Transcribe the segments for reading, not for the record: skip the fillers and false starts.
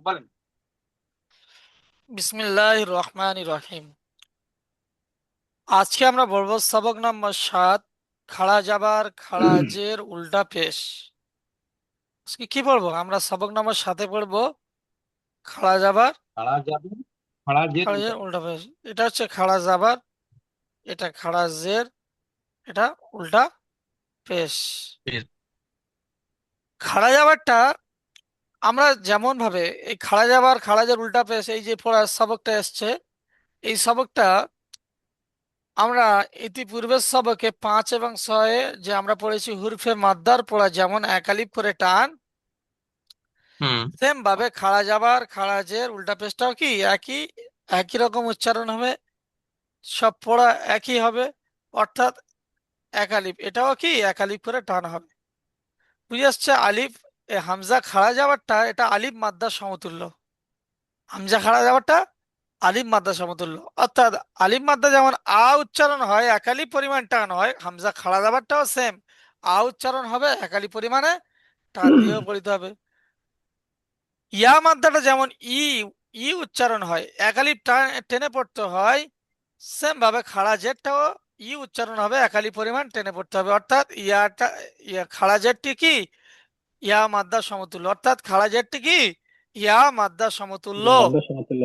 বলেন। বিসমিল্লাহির রহমানির রহিম। আজকে আমরা পড়ব সবক নম্বর 7, খাড়া জাবার খাড়াজের উল্টা পেশ। আজকে কি পড়বো? আমরা সবক নম্বর 7-এ পড়বো খাড়া জাবার খাড়া যাবেন, খাড়া জের উল্টা খাড়াজের পেশ। উল্টা পেশ। এটা হচ্ছে খাড়া জাবার, এটা খাড়াজের, এটা উল্টা পেশ। পেশ। খাড়া জাবারটা আমরা যেমন ভাবে এই খাড়া জাবার খাড়াজের উল্টা পেশ, এই যে পড়ার সবকটা এসছে, এই সবকটা আমরা ইতিপূর্বের সবকে 5 এবং 6 যে আমরা পড়েছি হুরফে মাদ্দার পড়া, যেমন একালিপ করে টান, হুম। সেম ভাবে খাড়া যাবার খাড়াজের উল্টা পেশটাও কি একই একই রকম উচ্চারণ হবে, সব পড়া একই হবে। অর্থাৎ একালিপ, এটাও কি একালিপ করে টান হবে। বুঝে আসছে? আলিফ হামজা খাড়া যাওয়ারটা এটা আলিফ মাদ্দার সমতুল্য। হামজা খাড়া যাওয়ারটা আলিফ মাদ্দা সমতুল্য। অর্থাৎ আলিফ মাদ্দা যেমন আ উচ্চারণ হয়, একালি পরিমাণ টান হয়, হামজা খাড়া দাবারটাও সেম আ উচ্চারণ হবে, একালি পরিমাণে টান দিয়েও পড়িতে হবে। ইয়া মাদ্দাটা যেমন ই ই উচ্চারণ হয়, একালি টেনে পড়তে হয়, সেম ভাবে খাড়া জেরটাও ই উচ্চারণ হবে, একালি পরিমাণ টেনে পড়তে হবে। অর্থাৎ খাড়া জেরটি কি ইয়া মাদ্দা সমতুল্য। অর্থাৎ খাড়া জেরটি কি ইয়া মাদ্দা সমতুল্য। মাদ্রাসা সমতুল্য।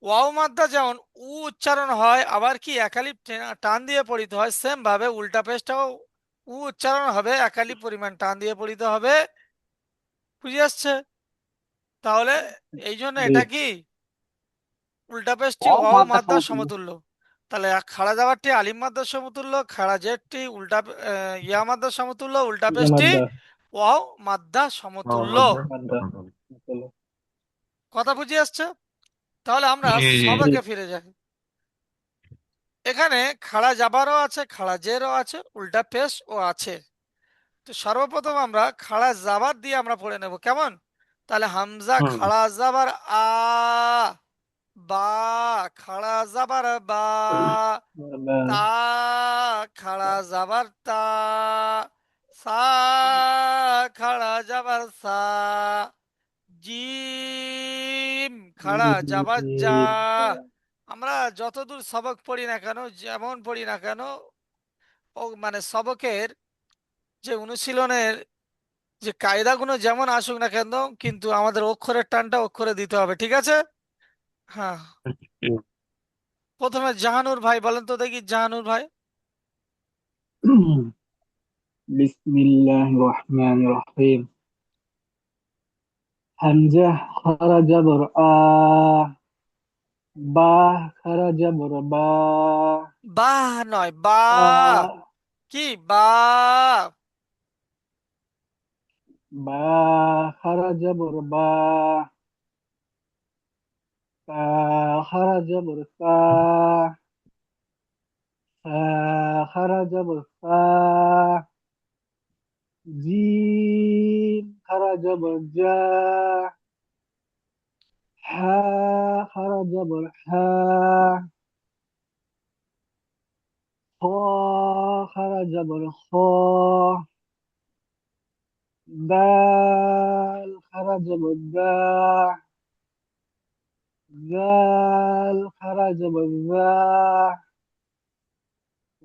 ওয়াও মাদ্দা যেমন উ উচ্চারণ হয়, আবার কি একালিপ টান দিয়ে পড়িতে হয়, সেম ভাবে উল্টা পেশটাও উ উচ্চারণ হবে, একালি পরিমাণ টান দিয়ে পড়িতে হবে। বুঝে আসছে? তাহলে এই জন্য জি। এটা কি উল্টা পেশটি ও ওয়াও মাদ্রাসা মাদ্দার সমতুল্য। সমতুল্য। তাহলে খাড়া যাওয়ারটি আলিম মাদ্দার সমতুল্য, খাড়া জেরটি ইয়া মাদ্দার সমতুল্য, উল্টা ইয়া পেশটি মাদ্দা। ওয়াও মাদ্দা ও সমতুল্য। মাদ্দা সমতুল্য। কথা বুঝে আসছে? তাহলে আমরা জি জি। সবাকে ফিরে যাই। এখানে খাড়া জাবারও আছে, খাড়া জেরও আছে, উল্টা পেশও আছে। তো সর্বপ্রথম আমরা খাড়া জাবার দিয়ে আমরা পড়ে নেব, কেমন? তাহলে হামজা হুম। খাড়া জাবার আ, বা খাড়া জাবার বা, তা খাড়া জাবার তা, সা খাড়া জাবার সা, জিম খাড়া জাবার যা। আমরা যতদূর সবক পড়ি না কেন, যেমন পড়ি না কেন, ও মানে সবকের যে অনুশীলনের যে কায়দাগুলো যেমন আসুক না কেন, কিন্তু আমাদের অক্ষরের টানটা অক্ষরে দিতে হবে, ঠিক আছে? হ্যাঁ। প্রথমে জাহানুর ভাই বলেন তো দেখি, জাহানুর ভাই। বিসমিল্লাহির রহমানির রহিম। হামজা খারাজা বর আ, বা খারাজা বর বা, বাহ নয়, বা। তা কি বা? বা খারাজা বর বা, তা খারাজা বর তা, সা খারাজা বর সা, জিম খারাজা বর জা, হা খারাজা বর হা, খ খারাজা বর খ, দাল খারাজা বর দা, জাল খারাজা বর জা,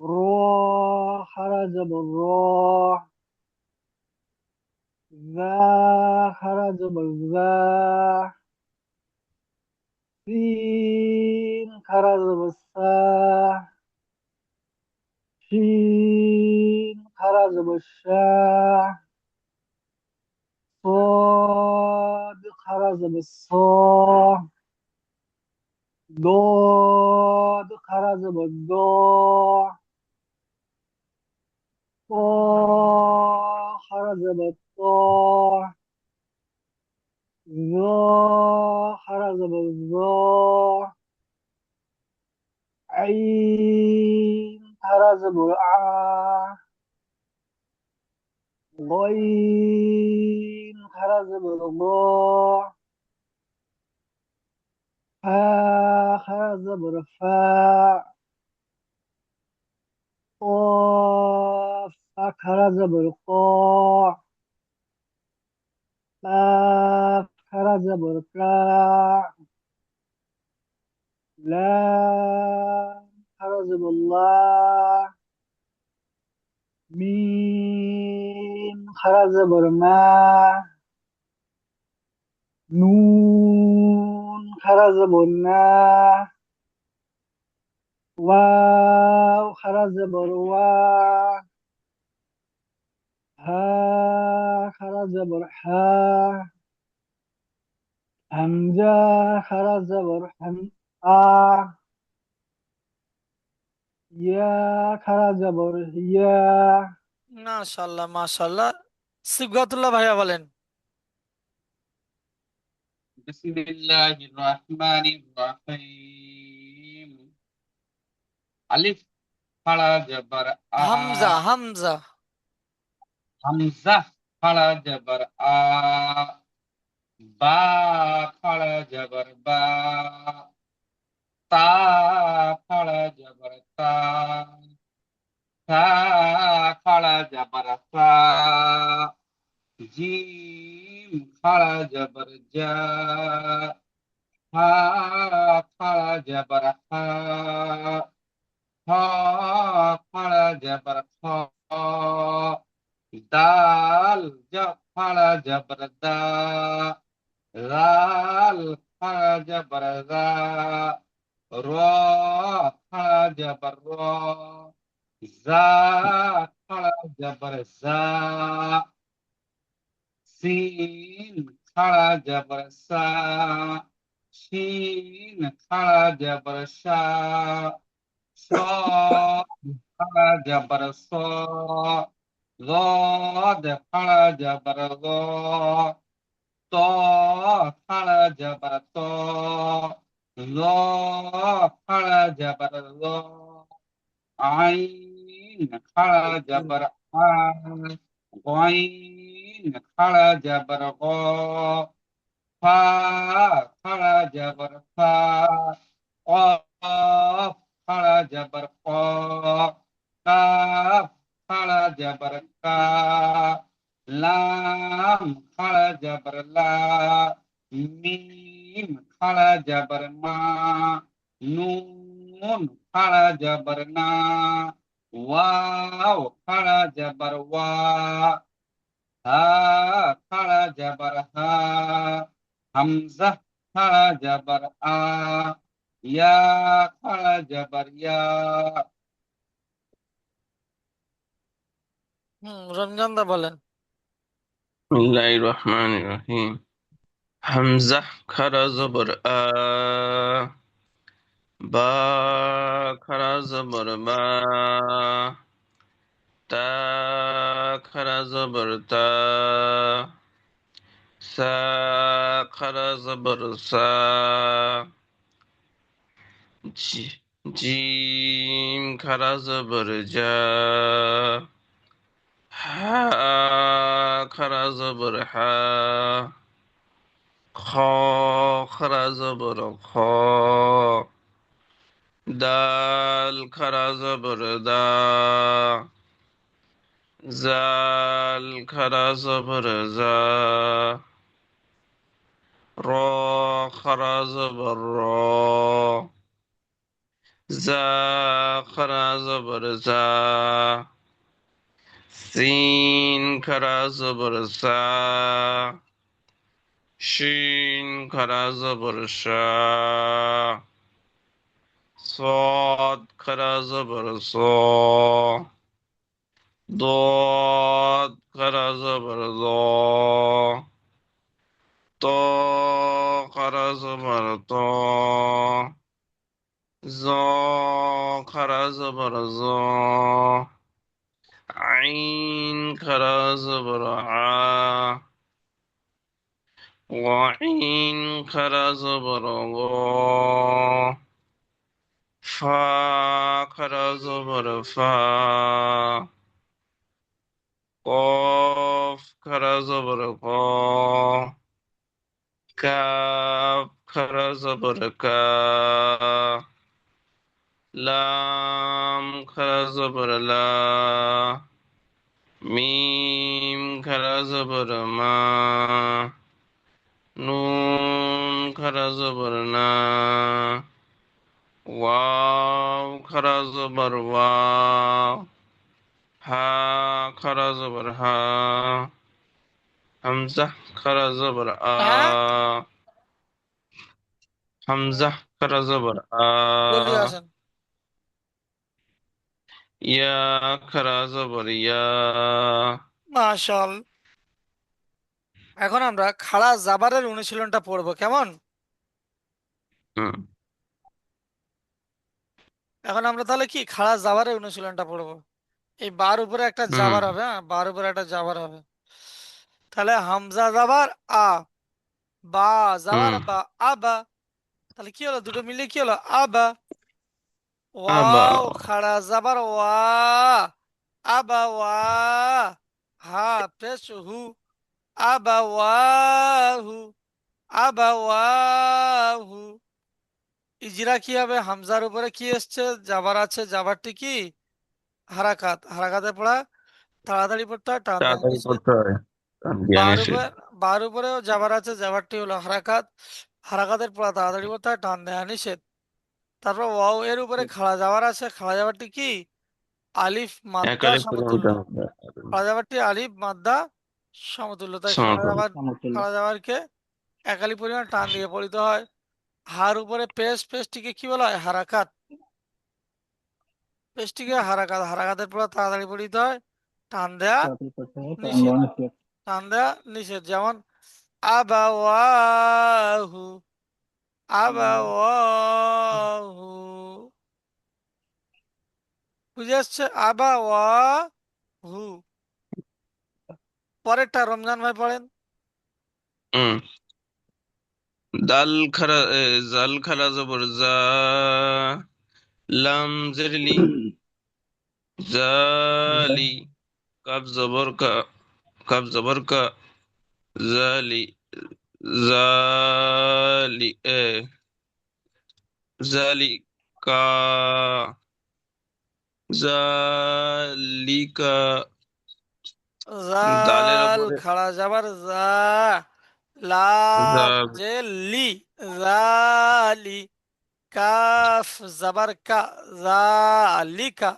র খারাজা বর র, যা খারাজা বর যা, সিন খারাজা বর সা, শিন খারাজা বর শা, صاد خرج بالصاد، ضاد خرج بالضاد، طا خرج بالطاء، ظا خرج بالظا، عين خرج بالعاء، غين خرج بالضاء، فا خرج بالفاء، قاف خرج بالقاف، كاف خرج زبر كا. لام خرج زبر الله. ميم خرج زبر ما. نون خرج زبر نا. واو خرج زبر وا. ها خرج زبر حا. همزة خرج زبر هم. آ. ইয়া খারা জবর ইয়া। মাশাল্লাহ মাশাল্লাহ। সিবগাতুল্লাহ ভাইয়া বলেন। বিসমিল্লাহির রহমানির রহিম। আলিফ খাড়া জবর আ। হামজা হামজা। হামজা খাড়া জবর আ। বা খাড়া জবর বা। তা খাড়া জবর তা। সা খাড়া জবর সা। জিম খাড়া জবর জা। হা খাড়া জবর হা। খ খাড়া জবর খ। দাল খাড়া জবর দা। রাল খাড়া জবর রা। র খাড়া জবর র। জা খাড়া জবর জা। সিন খাড়া জবর সা। শিন খাড়া জবর শা। صاد خرج جبر صاد. ضاد خرج جبر ضاد. طا خرج جبر طا. ظا خرج جبر ظا. عين خرج جبر عين. غين خرج جبر غا. فا خرج جبر فا. قاف خرج جبر قا. কাফ খাড়া জবর কা। লাম খাড়া জবর লা। মিম খাড়া জবর মা। নুন খাড়া জবর না। ওয়াও খাড়া জবর ওয়া। হা খাড়া জবর হা। হামজা খাড়া জবর আ। ইয়া খাড়া জবর ইয়া। রমজান দা বলেন। বিসমিল্লাহির রহমানির রহিম। হামজা খারা জবর আ। বা খারা জবর বা। তা খারা জবর তা। সা খারা জবর সা। জি- জিম খারা জবর জা। হা খারা জবর হা। খ খারা জবর খ। দাল খারা জবর দা। জাল খারা জবর জা। র খারা জবর র। জা খারা জবর জা। সিন খারা জবর সা। শিন খারা জবর শা। صاد খারা জবর স। ضاد খারা জবর দ। ত খারা জবর ত। জ খারা জবর জ। আইন খারা জবর আ। ওয়াইন খারা জবর গ। ফা খারা জবর ফা। কফ খারা জবর ক। কাফ খারা জবর কা। লাম খারা জবর লা। মিম খারা জবর মা, নুন খারা জবর না, ওয়াও খারা জবর ওয়া, হা খারা জবর হা, হামজা খারা জবর আ, হ্যাঁ, হামজা খারা জবর আ, জলদি আসেন। ইয়া খারা জবর ইয়া। মাশাল। এখন আমরা খাড়া জাবারের অনুশীলনটা পড়বো, কেমন? হুম এখন আমরা তাহলে কি খাড়া জাবারের অনুশীলনটা পড়বো। এই বার উপরে একটা হুম জাবার হবে, হ্যাঁ, বার উপরে একটা জাবার হবে। তাহলে হামজা জাবার আ, বা জাবার হুম বা, আবা। তাহলে কি হলো, দুটো মিলে কি হলো, আবা। আবা, ওয়াও খাড়া জাবার ওয়া, আবা ওয়া। হা পেশ হু, আবা ওয়াহু, আবা ওয়াহু। ইজরা কি হবে, হামজার উপরে কি এসছে, জাবার আছে, জাবারটি কি হারাকাত, হারাকাতে পড়া তাড়াতাড়ি পড়তে হয়, টান দেওয়া তাড়াতাড়ি নিষেধ। করতে হয়, জ্ঞান বার এসে। উপরে, বার উপরেও জাবার আছে, জাবারটি হলো হারাকাত, হারাকাতের পড়া তাড়াতাড়ি পড়তে হয়, টান দেওয়া নিষেধ। তারপর ওয়াও এর উপরে খাড়া জাবার আছে, খাড়া জাবারটি কি আলিফ মাদ্দা একালে সমতুল্য। পরিণত হবে। খাড়া জাবারটি আলিফ মাদ্দা সমতুল্য, তাই খাড়া সমতল। জাবার, সমতুল্য। খাড়া জাবারকে একালি পরিমাণ টান দিয়ে পড়িতে হয়। হার উপরে পেশ, পেশটিকে কি বলা হয়, হারাকাত। পেশটিকে হারাকাত, হারাকাতের পর তাড়াতাড়ি পড়িতে হয়, টান দেয়া তাড়াতাড়ি করতে হয়, টান নিষেধ। দেওয়া নিষেধ। টান দেয়া নিষেধ, যেমন আবাওয়াহু, আবাওয়াহু। বুঝে আসছে, আবাওয়াহু। পরেরটা রমজান ভাই পড়েন। হুম দাল খারা জাল খারা জবর জা, লাম জেরলি, জালি, কাব জবর কা, কাব জবর কা, জালি, জালি জালি কা, জালিকা। দালের জাল ওপরে খাড়া যাবার যা, লাম জাল। যে লি, জালি। কাফ জাবার কা, জালিকা।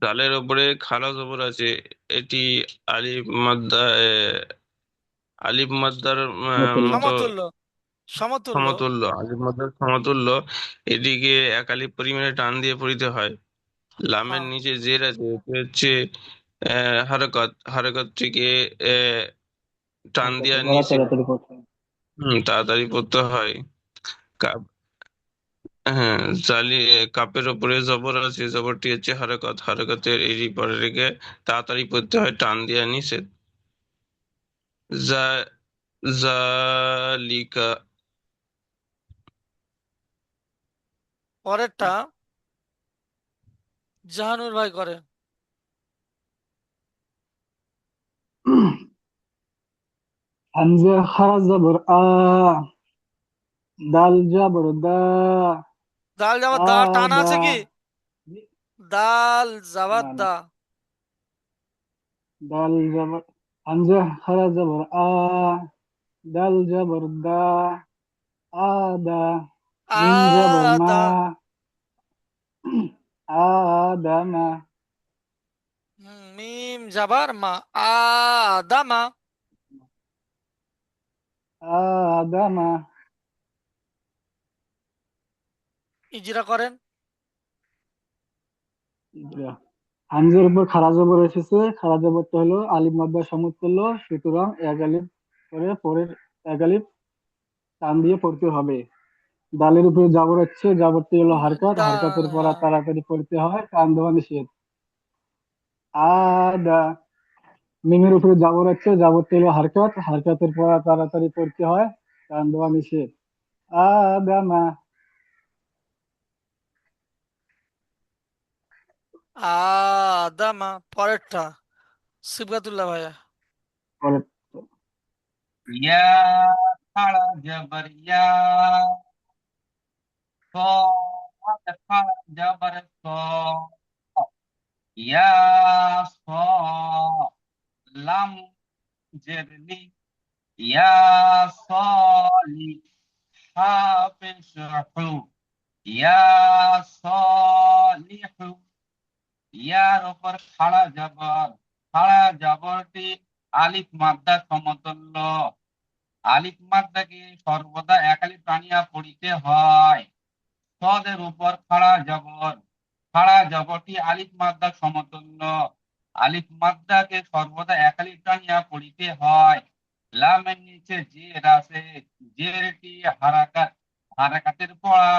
দালের ওপরে খাড়া জবর আছে, এটি আলিফ মাদ্দা আলিফ মাদ্দার সমতুল্য। মতো সমতুল্য, সমতুল্য। সমতুল্য, আলিফ মাদ্দার সমতুল্য। এটিকে একালি পরিমাণে টান দিয়ে পড়িতে হয়। লামের হ্যাঁ, নিচে জের আছে, এটি হচ্ছে হারকত, হারকতটিকে টান হারকাতের দিয়া পড়া নিচে তাড়াতাড়ি করতে হয়। তাড়াতাড়ি পড়তে হয়। কাপ, হ্যাঁ, কাপের ওপরে জবর আছে, জবরটি হচ্ছে হারকত, হারকতের এরই পরে রেখে তাড়াতাড়ি পড়তে হয়, টান দিয়া নিষেধ। জা, জালিকা। পরেরটা জাহানুর ভাই করে। হামজা খারা জবর আ, দাল জবর দা, দাল যাবার আ দা টান দা। আছে কি, দাল যাবার না না, দা। দাল জবর, হামজা খারা জবর আ, দাল জবর দা, আ দা। মিম জবর মা, আদা। আদামা। মিম যাবার মা, আদামা। আদামা। ইজরা করেন। হামজার উপর খাড়া জবর এসেছে, খাড়া জবরটা হলো আলিফ মাদ্দা সমতুল্য, সুতরাং এক আলিফ করে পরের এক আলিফ টান দিয়ে পড়তে হবে। দালের উপরে জাবর হচ্ছে, জাবরটি হলো হারকাত, দা, হারকাতের পর হ্যাঁ। তাড়াতাড়ি পড়তে হয়, টান দেওয়া নিষেধ। আদা। মিমের উপরে জাবর হচ্ছে, জাবরটি হলো হারকাত, হারকাতের পর তাড়াতাড়ি পড়তে হয়, টান দেওয়া নিষেধ। আদামা। আদামা। পরেরটা সিবগাতুল্লাহ ভাইয়া। পরে ইয়া খাড়া জবর ইয়া, স খাড়া জবর স, ইয়া স লাম জেরলি ইয়া সলি হাফিজহু ইয়া সলিহু ইয়ার উপর খাড়া জবরটি আলিফ মাদ্দা সমতুল্য। আলিফ মাদ্দাকে সর্বদা একালিফ টানিয়া পড়িতে হয়। সদের উপর খাড়া জবরটি আলিফ মাদ্দা সমতুল্য। আলিফ মাদ্দাকে সর্বদা একালিফ টানিয়া পড়িতে হয়। লামের নিচে জের আছে, জেরটি হারাকাতের পড়া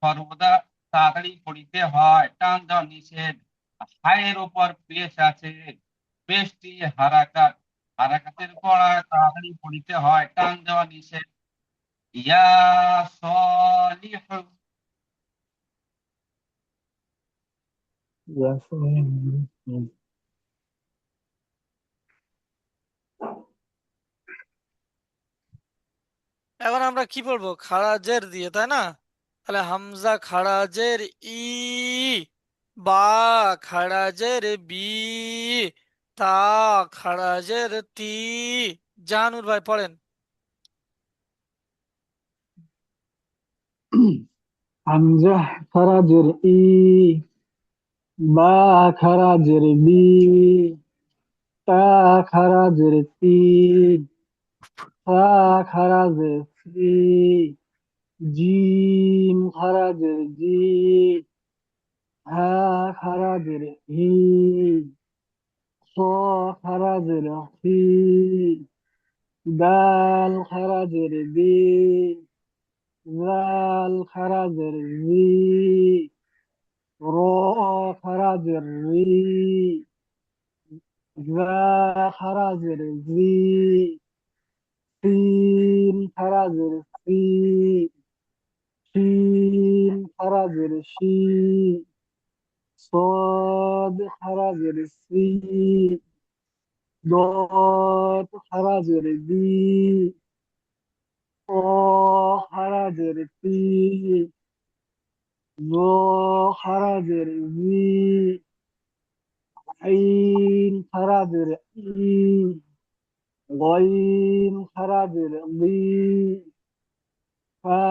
সর্বদা তাড়াতাড়ি পড়িতে হয়, টান দেওয়া নিষেধ। হায়ের উপর পেশ আছে, পেশটি হারাকাতের পড়া তাড়াতাড়ি পড়িতে হয়, টান দেওয়া নিষেধ। ইয়া সলিহু Yes. এখন আমরা কি বলবো, খাড়া জের দিয়ে, তাই না? তাহলে হামজা খাড়া জের ই, বা খাড়া জের বি, তা খাড়া জের তি। জাহানুর ভাই পড়েন। হামজা খারাজের ই, বা খারাজের বি, তা খারাজের তি, সা খারাজের সি, জিম খারাজের জি, হা খারাজের হি, স খারাজের হি, দাল খারাজের দি, জাল খারাজের জি, র খারাজের রি, জা খারাজের জি, সিন খারাজের সি, শিন খারাজের শি, صاد খারাজের সি, ضاد খারাজের দি, ط খারাজের তি, ظ খারাজের জি, আইন খারাজের ই, গইন খারাজের গি, ফা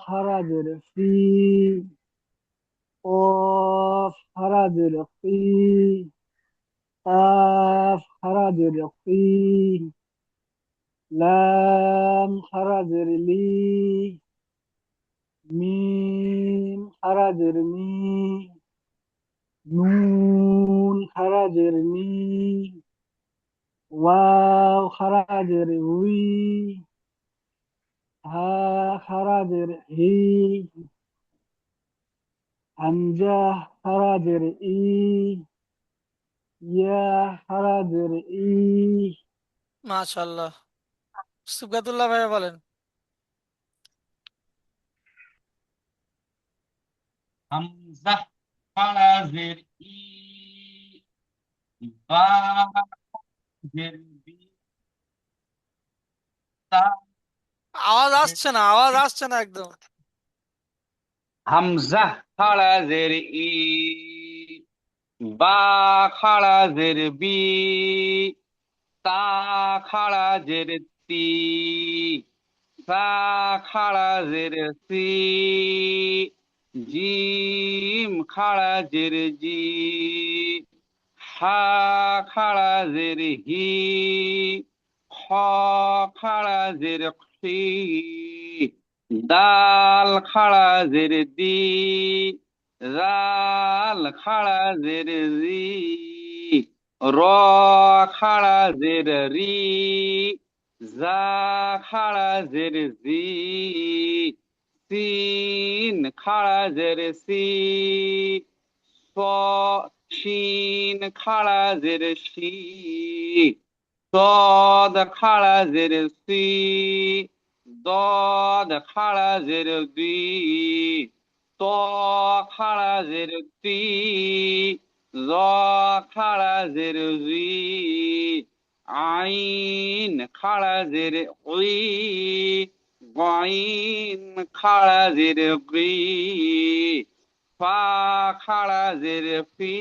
খারাজের ফি, قاف খারাজের কি, কাফ খারাজের কি, লাম খারাজের লি, মিম খারাজের মি, নুন খারাজের নি, ওয়াও খারাজের উই, হা খারাজের হি, হামজা খারাজের ই, ইয়া খারাজের ই। মাশাআল্লাহ। সুবহাতুল্লাহ ভাই বলেন। হামজা খাড়া জের ই, বা জের বি, তা আওয়াজ জের আসছে না, আওয়াজ তি। আসছে না একদম। হামজা খাড়া জের ই, বা খাড়া জের বি, তা খাড়া জের তি, সা খাড়া জের সি, জিম খাড়া জের জি, হা খাড়া জের হি, খ খাড়া জের খি, দাল খাড়া জের দি, জাল খাড়া জের রি, র খাড়া জের রি, জা খাড়া জের জি, সিন খাড়া জের সি, স শিন খাড়া জের শি, صاد খাড়া জের সি, ضاد খাড়া জের দি, ত খাড়া জের তি, জ খাড়া জের জি, আইন খাড়া জের উই, গইন খাড়া জের গি। ফা খাড়া জের ফি,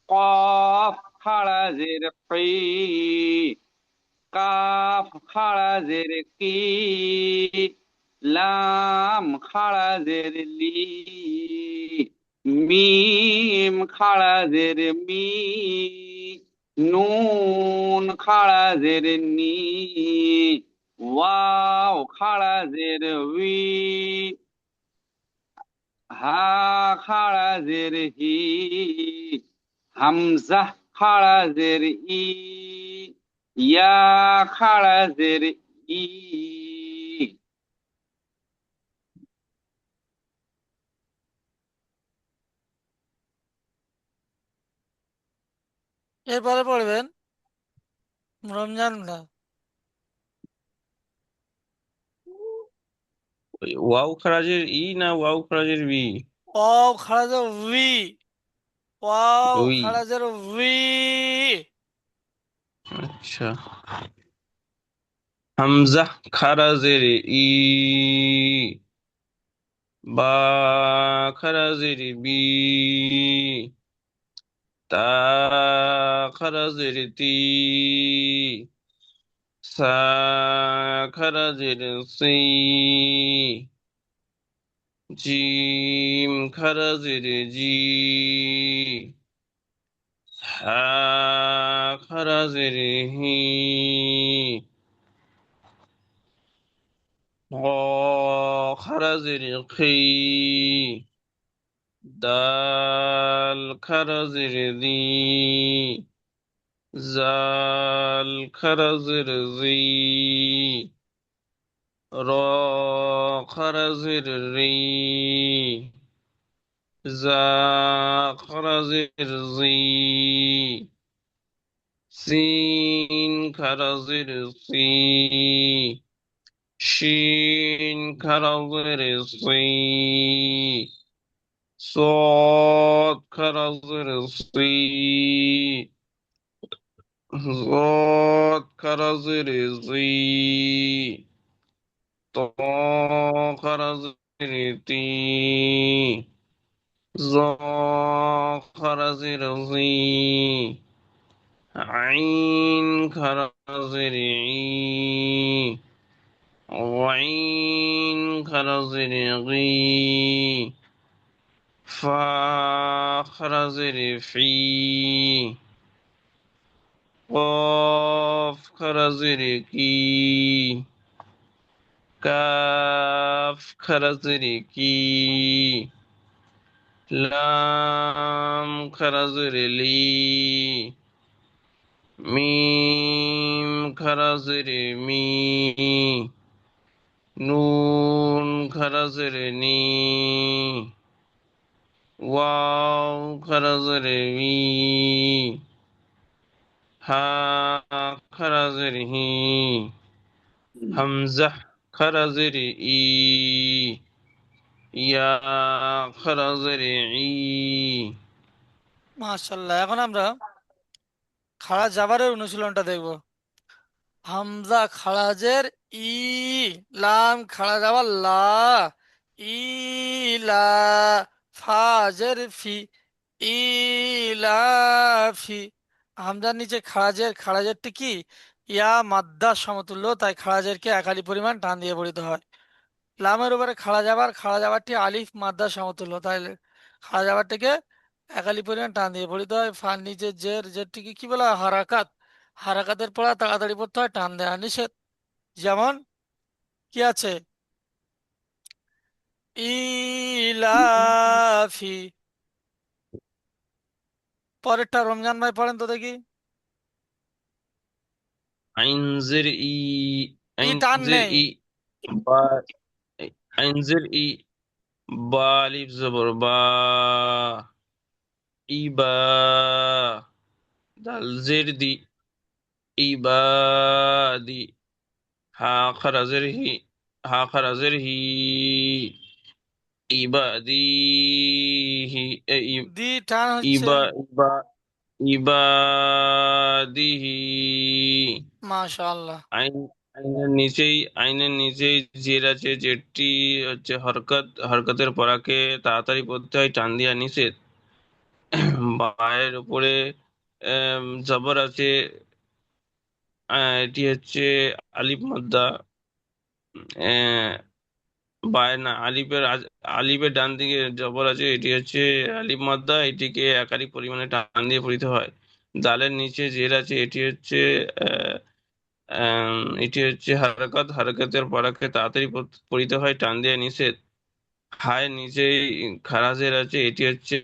কফ খাড়া জের কি, কাফ খাড়া জের কি, লাম খাড়া জের লি, মিম খাড়া জের মি, নুন খাড়া জের নি, ওয়াও খাড়া জের উই, হা খাড়া জের হি, হামজা খাড়া জের ই, ইয়া খাড়া জের ই। এরপরে পড়বেন রমজান দা। ওয়াও খারাজের ই না ওয়াও খারাজের বি? ওয়াও খাড়াজের উই, ওয়াও ওই, খাড়াজের উই। আচ্ছা। হামজা খারাজের ই, বা খারাজের বি, তা খারাজের তি, সা খারাজের সি, জিম খারাজের জি, হা খারাজের হি, গ খারাজের খি, দাল খারাজের দি, জাল খারাজের জি, র খারাজের রি, জা খারাজের জি, সিন খারাজের সি, শিন খারাজের সি, صاد খারাজের সি, ضاد খারাজের জি, ত খারাজের তি, জ খারাজের জি, আইন খারাজের ই, غين خرزر غي، فا خرزر في، قاف خرزر كي، কাফ খারাজের কি, লাম খারাজের লি, মিম খারাজের মি, নুন খারাজের নি, ওয়াও খারাজের মি, হা খারাজের হি, হামজা খারাজের ই, ইয়া খারাজের ই। মাশাল্লাহ। এখন আমরা খাড়া জাবারের অনুশীলনটা দেখব। হামজা খাড়াজের ই, লাম খাড়া যাবার লা, ইলা, ফাজের ফি, ইলাফি। হামজার নিচে খাড়াজের, খাড়াজেরটি কি ইয়া মাদ্দার সমতুল্য, তাই খাড়াজেরকে একালি পরিমাণ টান দিয়ে পড়িতে হয়। লামের উপরে খাড়া যাবার, খাড়া যাবারটি আলিফ মাদ্দার সমতুল্য, তাই খাড়া যাবারটিকে একালি পরিমাণ টান দিয়ে পড়িতে হয়। ফার নিচে জের, জেরটিকে কি বলা হয় হারাকাত, হারাকাতের পড়া তাড়াতাড়ি পড়তে হয়, টান দেওয়া নিষেধ। যেমন কি আছে, ইলাফি। পরেরটা রমজান ভাই পড়েন তো দেখি। আইনজের ই, ই টান আইনজের নেই। ই, বা, আইনজের ই, বা আলিফ জবর বা, ইবা, দাল জের দি, ইবাদি, হা খারাজের হি, হা খারাজের হি, ইবাদিহি, দি টান হচ্ছে। ইবা ইবা ইবাদিহি, মাশাআল্লাহ। আইন আইনের নিচেই জের আছে, যেটি হচ্ছে হরকতের পরাকে তাড়াতাড়ি পড়তে হয়, টান দিয়া নিষেধ। বায়ের উপরে জবর আছে, এটি হচ্ছে আলিফ মাদ্দা। বায় না, আলিফের ডান দিকে জবর আছে, এটি হচ্ছে আলিফ মাদ্দা, এটিকে একাধিক পরিমাণে টান দিয়ে পড়িতে হয়। দালের নিচে জের আছে, আহ, এটি হচ্ছে হরকতের পরাকে তাড়াতাড়ি পড়িতে হয়, টান দিয়ে নিষেধ। হায়ের নিচেই খারাজের আছে, এটি হচ্ছে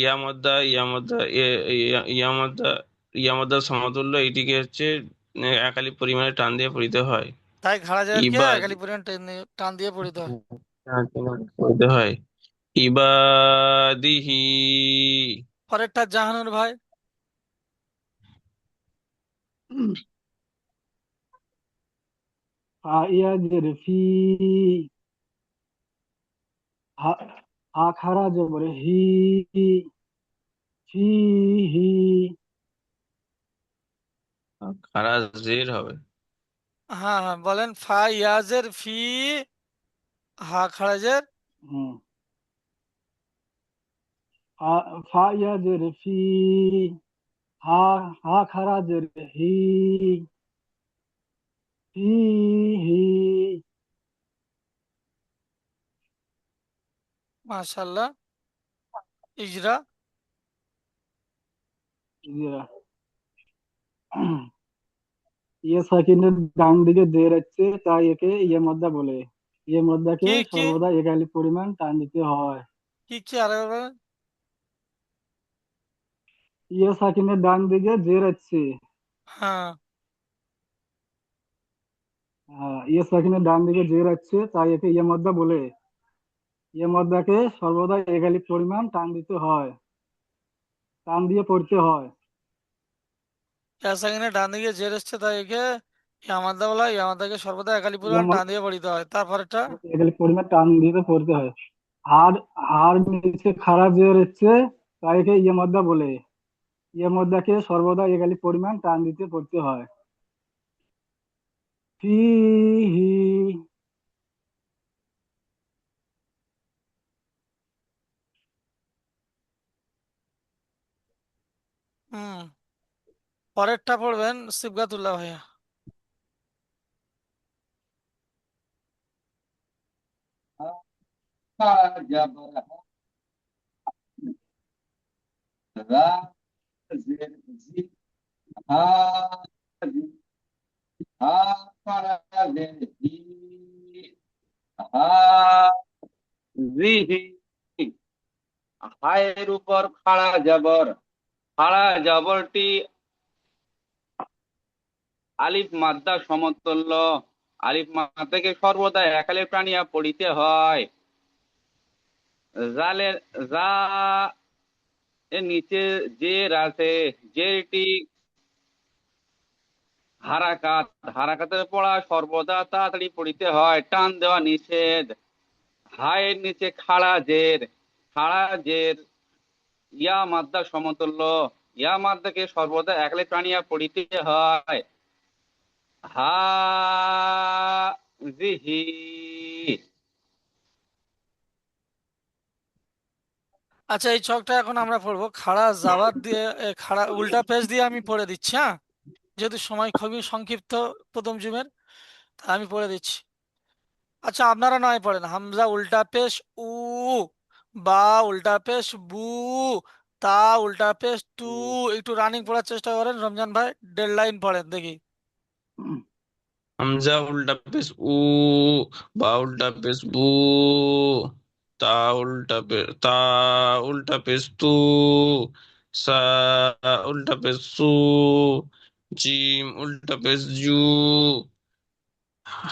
ইয়ামাদ্দা ইয়ামাদ্দার সমতুল্য, এটিকে হচ্ছে একালি পরিমাণে টান দিয়ে পড়িতে হয়। তাই ঘাড়া জেরকে ইবাদ একালি পরিমাণ টান দিয়ে পড়িতে হয়। পড়িতে হয়। ইবাদিহি। পরেরটা জাহানুর ভাই। ফা ইয়া জের ফি, হা হা খারা জবর হি, ফি হি। খারাজ জের হবে। হ্যাঁ হ্যাঁ বলেন, ফা ইয়াজের ফি, হা খারাজের। হুম, ফা ফা ইয়া জের ফি, হা হা খারা জের হি, ফি হি। মাশাল্লাহ। ইজরা। ইয়া। ইয়ে সাকিনের ডান দিকে জের আছে, তাই একে ইয়ে মদ্দা বলে। ইয়ে মদ্দাকে কি কি সর্বদা একালি পরিমাণ টান দিতে হয়। কি কি আর একবার বলেন। ইয়ে সাকিনের ডান দিকে জের আছে। হ্যাঁ। ইয়ে সাকিনের ডান দিকে জের আছে, তাই একে ইয়ে মদ্দা বলে। ইয়ে মদ্দাকে সর্বদা একালি পরিমাণ টান দিতে হয়, টান দিয়ে পড়তে হয়। ইয়াসাকিনের ডান দিকে জের এসছে, তাই একে ইয়ামাদা বলা হয়। ইয়ামাদাকে সর্বদা একালি ইয়ে পরিমাণ টান দিয়ে পড়িতে হয়। তারপরেরটা। একালি পরিমাণ টান দিয়ে পড়তে হয়। আর আর নিচে খাড়া জের হচ্ছে, তাই একে ইয়ে মদ্দা বলে। ইয়ে মদ্দাকে সর্বদা একালি পরিমাণ টান দিতে পড়তে হয়। ফিহি। হুম। পরেরটা পড়বেন সিবগাতুল্লাহ ভাইয়া। হা জবর রা জের জি, হা হা খারা জের হি, হা জিহি। হায়ের উপর খাড়া জবর, খাড়া জবরটি আলিফ মাদ্দা সমতুল্য। আলিফ মাদ্দাকে সর্বদা একালে প্রাণিয়া পড়িতে হয়। জালের জা এর নিচে জের আছে, জেরটি হারাকাত, হারাকাতের পড়া সর্বদা তাড়াতাড়ি পড়িতে হয়, টান দেওয়া নিষেধ। হায়ের নিচে খাড়া জের, খাড়া জের ইয়া মাদ্দা সমতুল্য। ইয়া মাদ্দাকে সর্বদা একলে টানিয়া পড়িতে হয়। হা জিহি। আচ্ছা, এই ছকটা এখন আমরা পড়বো খাড়া জাবার দিয়ে, খাড়া উল্টা পেজ দিয়ে আমি পড়ে দিচ্ছি, হ্যাঁ। যেহেতু সময় খুবই সংক্ষিপ্ত প্রথম জুমের, তা আমি পড়ে দিচ্ছি। আচ্ছা, আপনারা নয় পড়েন। হামজা উল্টা পেশ উ, বা উল্টা পেশ বু, তা উল্টা পেশ তু। একটু রানিং পড়ার চেষ্টা করেন রমজান ভাই। ডেড লাইন পড়েন দেখি। হামজা উল্টা পেশ উ, বা উল্টা পেশ বু, তা তা উল্টা পেশ তু, সা উল্টা পেশ সু, জিম উল্টা পেশ জু,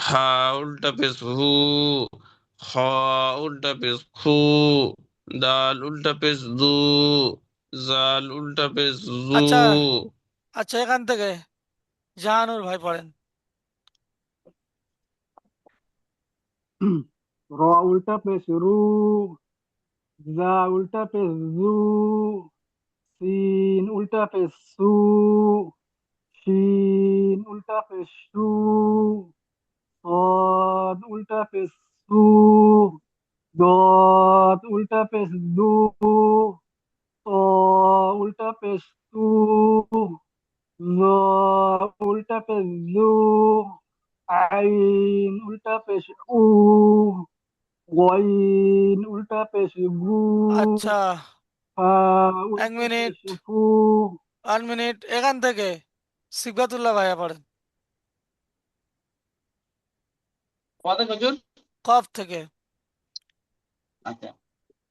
হা উল্টা পেশ হু, খ উল্টা পেশ খু, দাল উল্টা পেশ দু, জাল উল্টা পেশ জু। আচ্ছা আচ্ছা, এখান থেকে জাহানুর ভাই পড়েন। র উল্টা পেশ রু, জা উল্টা পেশ জু, সিন উল্টা পেশ সু, শিন উল্টা উল্টা পেশ সু, صاد উল্টা পেশ সু, দত উল্টা পেশ দু, ত উল্টা পেশ তু, জ উল্টা পেশ জু, আইন উল্টা পেশ উ, গইন উল্টা পেশ গু, আচ্ছা, ফা এক উল্টা মিনিট, পেশ ফু। 1 মিনিট, এখান থেকে সিবগাতুল্লাহ ভাইয়া পড়েন, কথা হুজুর। কফ থেকে। আচ্ছা,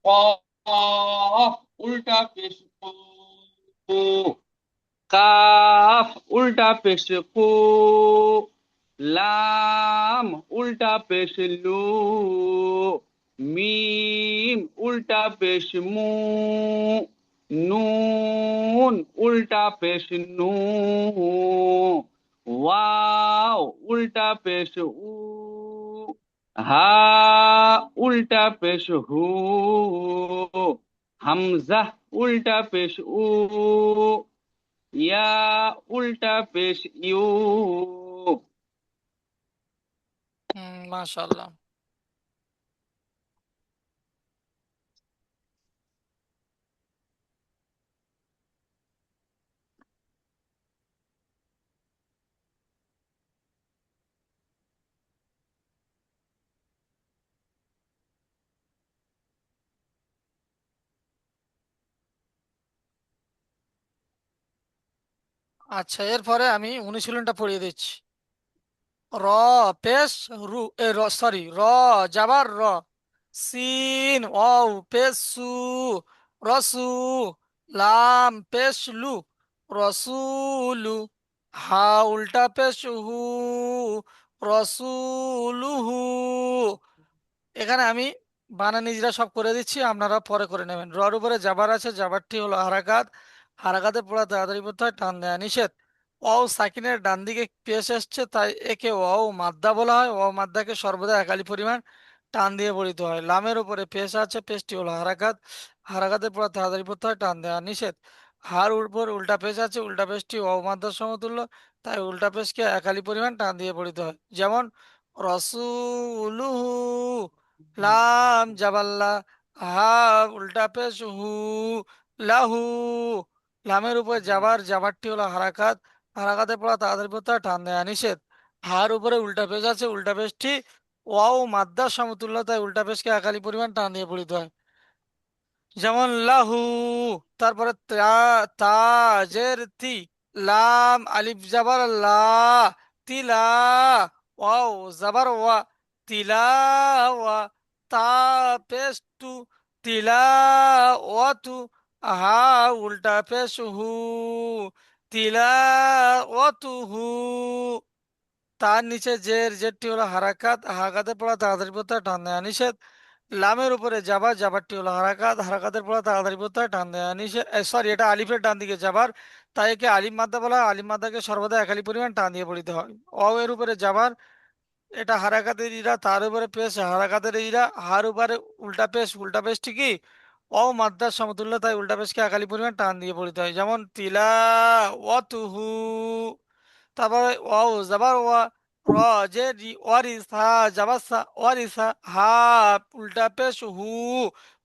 কফ উল্টা পেশ কু, কাফ উল্টা পেশ কু, লাম উল্টা পেশ লু, মিম উল্টা পেশ মু, নুন উল্টা পেশ নু, ওয়াও উল্টা পেশ উ, হা উল্টা পেশ হু, হামজা উল্টা পেশ উ, ইয়া উল্টা পেশ ইউ। মাশাআল্লাহ। আচ্ছা, এরপরে আমি অনুশীলনটা পড়িয়ে দিচ্ছি। র পেশ রু, সরি, র যাবার র, সিন ওয়াও পেশ সু, রসু, লাম পেশ লু, রসুলু, হা উল্টা পেশ হু, রসুলুহু। এখানে আমি বানান ইজরা সব করে দিচ্ছি, আপনারা পরে করে নেবেন। রর উপরে জাবার আছে, জাবারটি হলো হারাকাত, হারাকাতে পড়া তাড়াতাড়ি পড়তে হয়, টান দেয়া নিষেধ। ওয়াও সাকিনের ডান দিকে পেশ এসছে, তাই একে ওয়াও মাদ্দা বলা হয়। ওয়াও মাদ্দাকে সর্বদা একালি পরিমাণ টান দিয়ে পড়িতে হয়। লামের উপরে পেশ আছে, পেশটি হলো হারাকাত, হারাকাতে পড়া তাড়াতাড়ি পড়তে হয়, টান দেয়া নিষেধ। হার উপর উল্টা পেশ আছে, উল্টা পেশটি ওয়াও মাদ্দার সমতুল্য, তাই উল্টা পেশকে একালি পরিমাণ টান দিয়ে পড়িতে হয়। যেমন রসুলুহু, লাম জাবাল্লা, হা উল্টা পেশ হু, লাহু, লামের উপরে জাবার, জাবারটি হলো হারাকাত, হারাকাতে পড়া তাড়াতাড়ি পড়তে হয়, টান দেয়া নিষেধ। হার উপরে উল্টা পেশ আছে, উল্টা পেশটি ওয়াও মাদ্দার সমতুল্য, তাই উল্টা পেশকে একালি পরিমাণ টান দিয়ে পড়িতে হয়। যেমন লাহু, তারপরে তাজের তি, লাম আলিফ জাবার লা, তিলা, ওয়াও জাবার ওয়া, তিলাওয়া, তা পেশ তু, তিলাওয়াতু, হা উল্টা পেশ হু, তিলাওয়াতুহু। তার নিচে জের, জেরটি হলো হারাকাত, হারাকাতের পড়া তাড়াতাড়ি পড়তে হয়, টান দেয়া নিষেধ। লামের উপরে জাবার, জাবারটি হলো হারাকাত, হারাকাতের পড়া তাড়াতাড়ি পড়তে হয়, টান দেয়া নিষেধ। সরি, এটা আলিফের ডান দিকে জাবার, তাই একে আলিম মাদ্দা বলা হয়। আলিম মাদ্দাকে সর্বদা একালি পরিমাণ টান দিয়ে পড়িতে হয়। অ এর উপরে জাবার, এটা হারাকাতের ইরা, তার উপরে পেশ হারাকাতের ইরা, হার উপরে উল্টা পেশ, উল্টা পেশটি কি অ মাদ্দার সমতুল্য, তাই উল্টা পেশকে একালি পরিমাণ টান দিয়ে পড়িতে হয়। যেমন তিলা ওয়াতুহু, তারপরে ওয়াও জাবার ওয়া, র যে রি, ওয়ারিসা জাবাসা, ওয়ারিসা, হা উল্টা পেশ হু,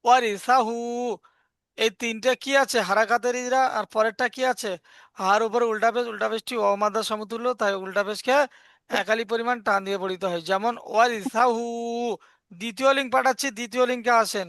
ওয়ারিসা হু। এই তিনটে কি আছে হারাকাতের ইজরা, আর পরেরটা কি আছে হার উপরে উল্টা পেশ, উল্টা পেশটি অমাদার সমতুল্য, তাই উল্টা পেশকে একালি পরিমাণ টান দিয়ে পড়িতে হয়। যেমন ওয়ারিসা হু, দ্বিতীয় লিঙ্ক পাঠাচ্ছি, দ্বিতীয় লিঙ্কে আসেন।